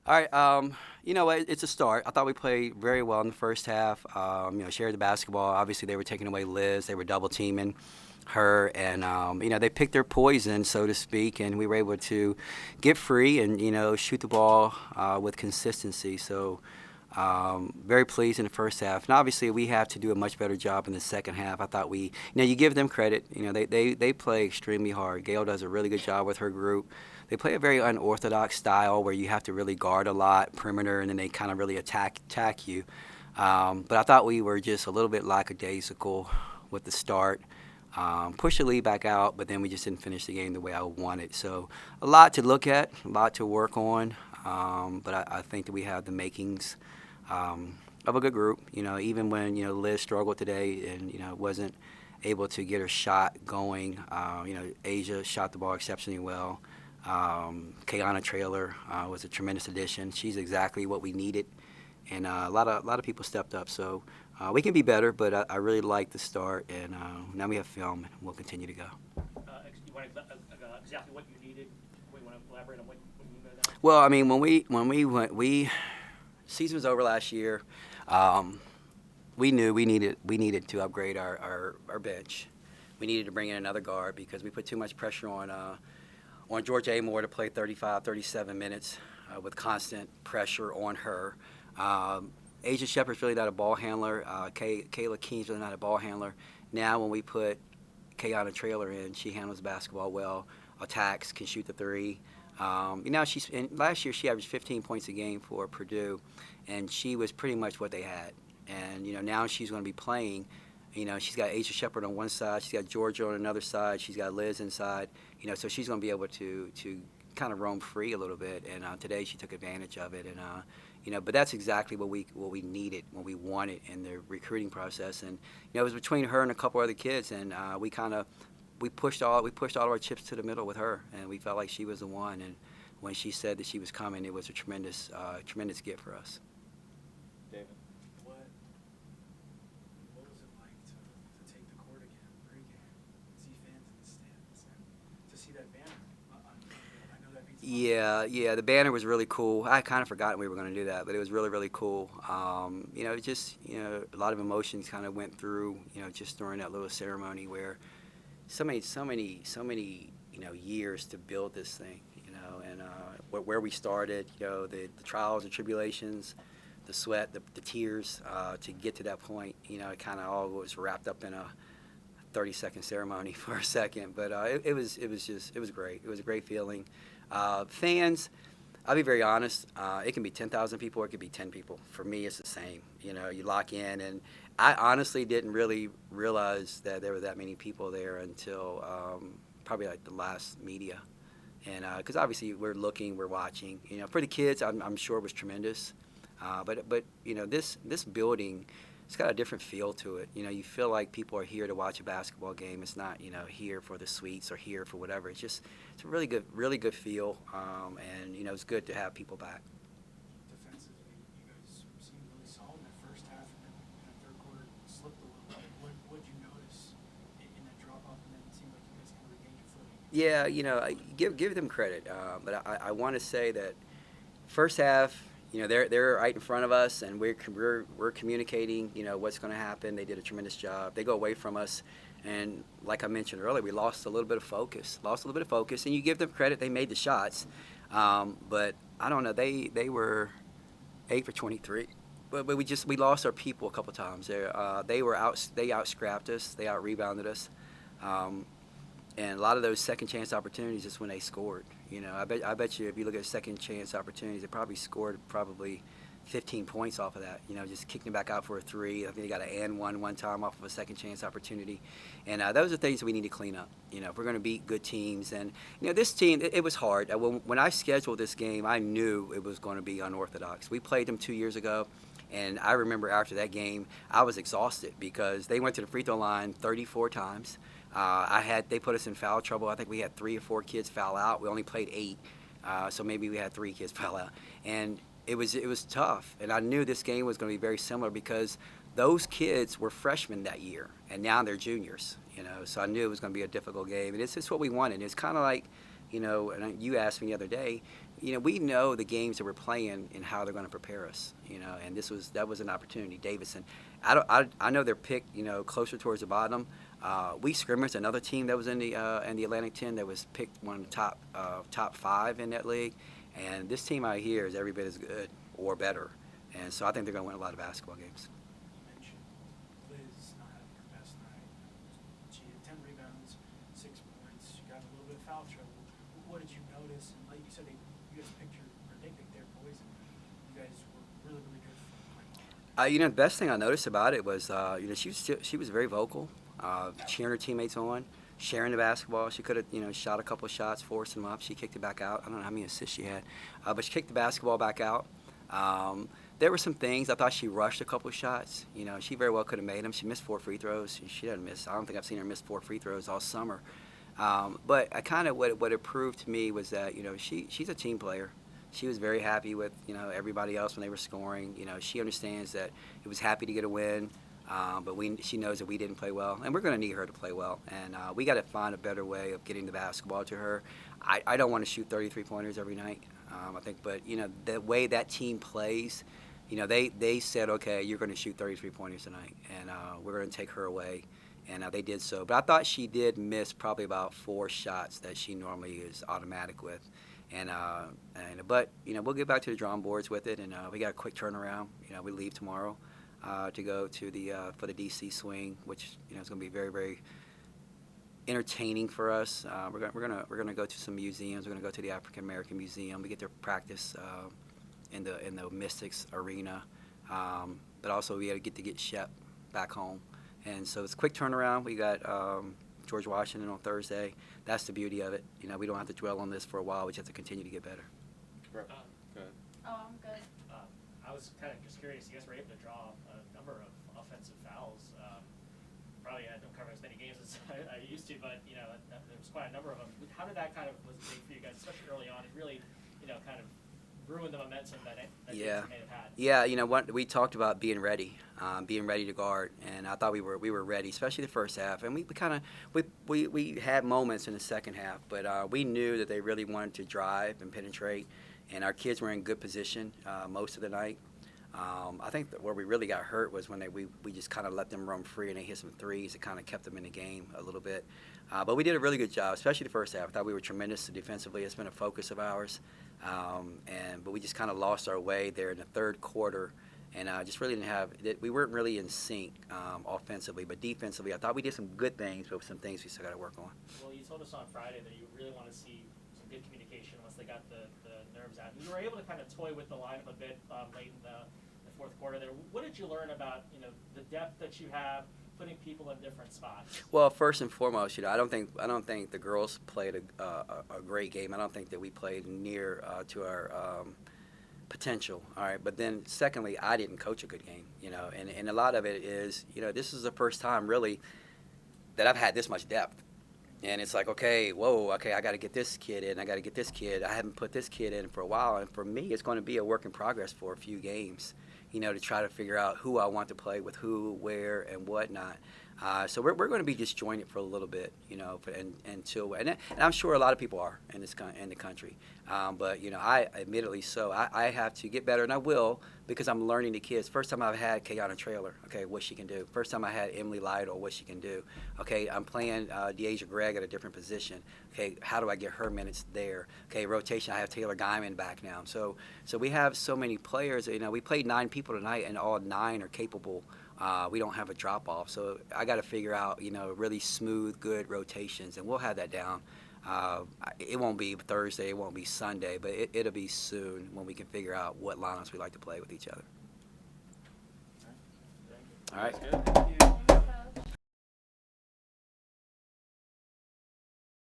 All right, it's a start. I thought we played very well in the first half. Shared the basketball. Obviously, they were taking away Liz. They were double teaming her, and they picked their poison, so to speak, and we were able to get free and shoot the ball with consistency. So. Very pleased in the first half, and obviously we have to do a much better job in the second half. I thought you give them credit. They play extremely hard. Gail does a really good job with her group. They play a very unorthodox style where you have to really guard a lot, perimeter, and then they kind of really attack you. But I thought we were just a little bit lackadaisical with the start. Pushed the lead back out, but then we just didn't finish the game the way I wanted. So a lot to look at, a lot to work on. But I think that we have the makings of a good group. Even when Liz struggled today and wasn't able to get her shot going. Asia shot the ball exceptionally well. Kayana Trailer was a tremendous addition. She's exactly what we needed, and a lot of people stepped up. So we can be better, but I really like the start, and now we have film, and we'll continue to go. You want exactly what you needed? You want to elaborate on what you mean by that? Well, I mean, when we went, season was over last year. We knew we needed to upgrade our bench. We needed to bring in another guard because we put too much pressure on Georgia Amore to play 35, 37 minutes with constant pressure on her. Asia Shepard's really not a ball handler. Kayla Keene's really not a ball handler. Now when we put Kayana Trailer in, she handles basketball well, attacks, can shoot the three. Last year she averaged 15 points a game for Purdue, and she was pretty much what they had. And now she's going to be playing. She's got Asia Shepard on one side, she's got Georgia on another side, she's got Liz inside. So she's going to be able to kind of roam free a little bit. And today she took advantage of it. And but that's exactly what we needed, what we wanted in the recruiting process. And it was between her and a couple other kids, and we pushed all of our chips to the middle with her, and we felt like she was the one. And when she said that she was coming, it was a tremendous gift for us. David, what was it like to take the court again pregame, see fans in the stands, and to see that banner? I know that means a lot. Yeah, the banner was really cool. I kind of forgotten we were going to do that, but it was really, really cool. Just a lot of emotions kind of went through, just during that little ceremony where so many years to build this thing, and where we started, the trials and tribulations, the sweat, the tears to get to that point. It kind of all was wrapped up in a 30-second ceremony for a second, but it was great. It was a great feeling. Fans, I'll be very honest. It can be 10,000 people or it could be 10 people. For me, it's the same. You lock in, and I honestly didn't really realize that there were that many people there until probably like the last media, and because obviously we're looking, we're watching. For the kids, I'm sure it was tremendous, but this building, it's got a different feel to it. You feel like people are here to watch a basketball game. It's not here for the suites or here for whatever. It's a really good feel, and it's good to have people back. Defensively, you guys seemed really solid in that first half, and then in the third quarter slipped a little bit. What did you notice in that drop off, and then it seemed like you guys kind of regained your footing? Yeah, give them credit, but I want to say that first half, they're right in front of us, and we're communicating, what's going to happen. They did a tremendous job. They go away from us, and like I mentioned earlier, we lost a little bit of focus. And you give them credit; they made the shots, but I don't know. They were 8 for 23, but we lost our people a couple times. They out-scrapped us. They out-rebounded us. And a lot of those second chance opportunities is when they scored. I bet you if you look at second chance opportunities, they probably scored 15 points off of that. Just kicking it back out for a three. I think they got an and one time off of a second chance opportunity. And those are things that we need to clean up. If we're going to beat good teams. And this team, it was hard. When I scheduled this game, I knew it was going to be unorthodox. We played them 2 years ago. And I remember after that game, I was exhausted because they went to the free throw line 34 times. They put us in foul trouble. I think we had 3 or 4 kids foul out. We only played 8, so maybe we had 3 kids foul out. And it was tough. And I knew this game was going to be very similar because those kids were freshmen that year, and now they're juniors. So I knew it was going to be a difficult game. And it's just what we wanted. It's kind of like, and you asked me the other day, we know the games that we're playing and how they're going to prepare us. And that was an opportunity. Davidson, I know they're picked, closer towards the bottom. We scrimmaged another team that was in the Atlantic 10 that was picked one of the top 5 in that league, and this team out here is every bit as good or better, and so I think they're going to win a lot of basketball games. You mentioned Liz not having her best night. She had 10 rebounds, 6 points. She got in a little bit of foul trouble. What did you notice? And like you said, you guys picked they picked their poison. You guys were really, really good for playing hard. The best thing I noticed about it was, she was very vocal, cheering her teammates on, sharing the basketball. She could have, shot a couple of shots, forced them up. She kicked it back out. I don't know how many assists she had, but she kicked the basketball back out. There were some things. I thought she rushed a couple of shots. She very well could have made them. She missed 4 free throws. She didn't miss. I don't think I've seen her miss 4 free throws all summer. But I kind of what it proved to me was that she's a team player. She was very happy with everybody else when they were scoring. She understands that it was happy to get a win, but she knows that we didn't play well, and we're going to need her to play well. And we got to find a better way of getting the basketball to her. I don't want to shoot 33-pointers every night. I think, but the way that team plays, they said, okay, you're going to shoot 33-pointers tonight, and we're going to take her away. And they did so. But I thought she did miss probably about 4 shots that she normally is automatic with. But we'll get back to the drawing boards with it, and we got a quick turnaround. We leave tomorrow to go to for the DC swing, which is going to be very, very entertaining for us. We're gonna go to some museums. We're gonna go to the African American Museum. We get to practice in the Mystics arena, but also we get to get Shep back home. And so it's a quick turnaround. We got George Washington on Thursday. That's the beauty of it. We don't have to dwell on this for a while. We just have to continue to get better. Go ahead. Oh, I'm good. I was kind of just curious. You guys were able to draw a number of offensive fouls. Probably I don't cover as many games as I used to, but there was quite a number of them. How did that kind of was big for you guys, especially early on? It really, kind of ruined the momentum that Yeah. may have had. Yeah, we talked about being ready to guard, and I thought we were ready, especially the first half. And we had moments in the second half, but we knew that they really wanted to drive and penetrate, and our kids were in good position most of the night. I think that where we really got hurt was when we just kind of let them run free and they hit some threes. It kind of kept them in the game a little bit. But we did a really good job, especially the first half. I thought we were tremendous defensively. It's been a focus of ours. But we just kind of lost our way there in the third quarter, and just really we weren't really in sync offensively, but defensively I thought we did some good things, but some things we still got to work on. Well, you told us on Friday that you really want to see some good communication once they got the nerves out. You were able to kind of toy with the lineup a bit late in the fourth quarter there. What did you learn about the depth that you have, putting people in different spots? Well, first and foremost, I don't think the girls played a great game. I don't think that we played near to our potential. All right, but then secondly, I didn't coach a good game. And a lot of it is this is the first time really that I've had this much depth. And it's like, okay, I got to get this kid in. I got to get this kid. I haven't put this kid in for a while. And for me, it's going to be a work in progress for a few games, to try to figure out who I want to play with who, where, and whatnot. So we're going to be disjointed for a little bit, and I'm sure a lot of people are in the country. But I admittedly so. I have to get better, and I will, because I'm learning the kids. First time I've had Kayana Traylor, okay, what she can do. First time I had Emily Lytle, what she can do. Okay, I'm playing Deasia Gregg at a different position. Okay, how do I get her minutes there? Okay, rotation. I have Taylor Guyman back now. So we have so many players. We played 9 people tonight, and all 9 are capable. We don't have a drop off, so I got to figure out really smooth, good rotations, and we'll have that down. It won't be Thursday, it won't be Sunday, but it'll be soon when we can figure out what lineups we like to play with each other. All right. That's good.